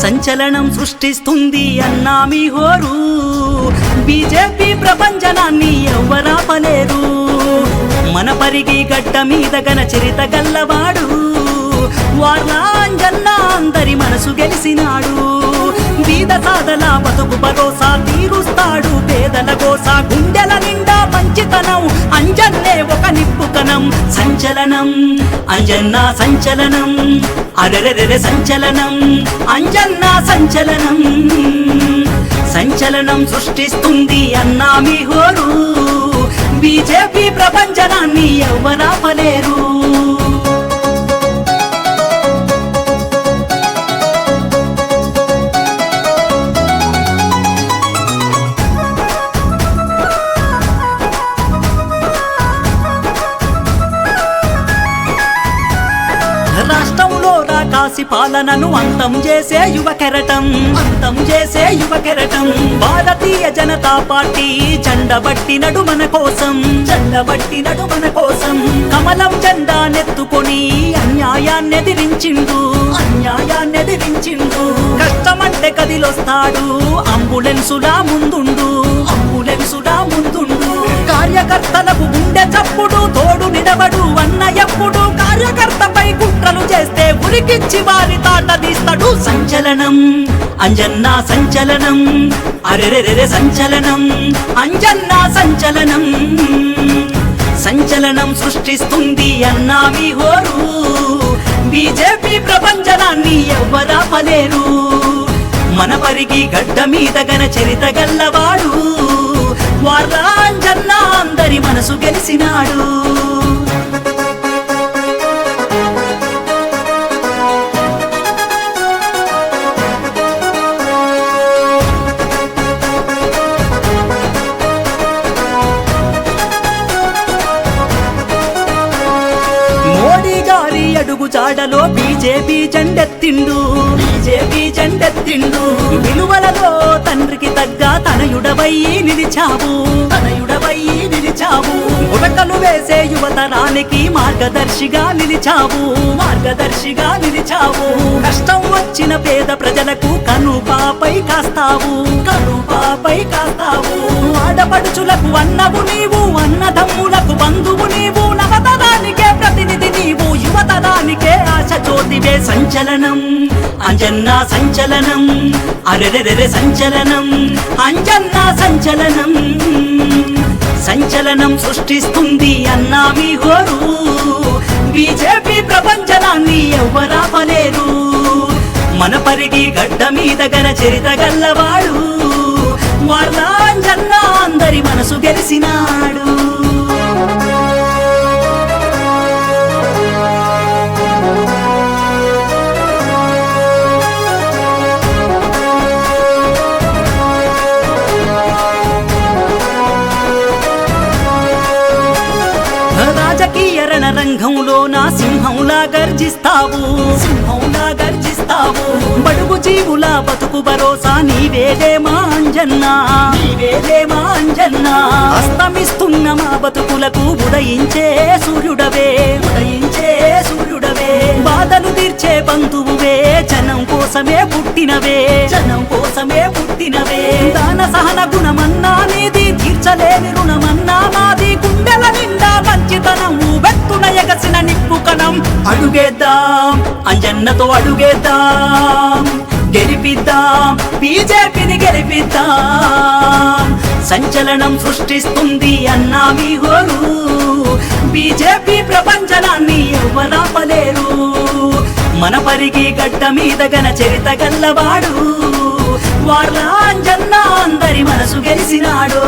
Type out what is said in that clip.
సంచలనం సృష్టిస్తుంది అన్నా మీ హోరు బీజేపీ ప్రపంచనాన్ని ఎవ్వరాపలేరు మన పరిగి గడ్డ మీద గన చరిత గల్లవాడు వార్ల అంజన్న అందరి మనసు గెలిసినాడు బీద సాదల బతుకు భరోసా తీరుస్తాడు పేదల గోసా గుండెల నిండా మంచితనం అంజన్నే ఒక నిప్పుకనం సంచలనం అంజన్న సంచలనం అరెరెరె సంచలనం అంజన్న సంచలనం సంచలనం సృష్టిస్తుంది అన్నా మీ హోరు బీజేపీ ప్రపంచనాన్ని ఎవ్వరాపలేరు రాష్ట్రంలో రాకాసి పాలనను అంతం చేసే యువ కెరటం భారతీయ జనతా పార్టీ జెండబట్టినడు మన కోసం కమలం జెండా నెత్తుకొని అన్యాయాన్నెదిరించిండు కష్టమంటే కదిలొస్తాడు అంబులెన్సులా ముందుండు కార్యకర్తలకు గుండె చప్పుడు తోడు నిలబడు అన్న ఎప్పుడు కార్యకర్తపై కుట్రలు చేస్తే ఉరికిచ్చి వారి తాట తీస్తాడు సంచలనం అంజన్న సంచలనం అరెరెరె సంచలనం అంజన్న సంచలనం సంచలనం సృష్టిస్తుంది అన్నా మీ హోరు బీజేపీ ప్రపంచనాన్ని ఎవ్వరాపలేరు మన పరిగి గడ్డ మీద గన చరిత గల్లవాడు వార్ల అంజన్న అందరి మనసు గెలిసినాడు మోడీ గారి అడుగు జాడలో బీజేపీ జెండెత్తిండు విలువలలో తండ్రికి తగ్గ తనయుడవై నిలిచావు ఉరకలు వేసే యువతరానికి మార్గదర్శిగా నిలిచావు కష్టం వచ్చిన పేద ప్రజలకు కనుపాపై కాస్తావు ఆడపడుచులకు అన్నవు నీవు అన్నదమ్ములకు బంధువు నీవు నవతరానికే ప్రతినిధి నీవు యువతరానికే ఆశ జ్యోతివే సంచలనం అంజన్న సంచలనం అరెరెరె సంచలనం అంజన్న సంచలనం సంచలనం సృష్టిస్తుంది అన్నా మీ హోరు బీజేపీ ప్రపంచనాన్ని ఎవ్వరాపలేరు మన పరిగి గడ్డ మీద గన చరిత గల్లవాడు వార్ల అంజన్న అందరి మనసు గెలిసినాడు రాజకీయ రణరంగంలో నా సింహంలా గర్జిస్తావు బడుగు జీవుల బతుకు భరోసా నీవేలే మా అంజన్నా అస్తమిస్తున్న మా బతుకులకు ఉదయించే సూర్యుడవే బాధలు తీర్చే బంధువువే జనం కోసమే పుట్టినవే దాన సహన గుణమన్నా నీది తీర్చలేని రుణమన్నా నాది గుండెల నిండా మంచితనం వెత్తున ఎగసిన నిప్పుకనం అడుగేద్దాం అంజన్నతో అడుగేద్దాం గెలిపిద్దాం బీజేపీని గెలిపిద్దాం సంచలనం సృష్టిస్తుంది అన్నా మీ హోరు బీజేపీ ప్రపంచనాన్ని ఎవ్వరాపలేరు మన పరిగి గడ్డ మీద గన చరిత గల్లవాడు వార్ల అంజన్న అందరి మనసు గెలిసినాడు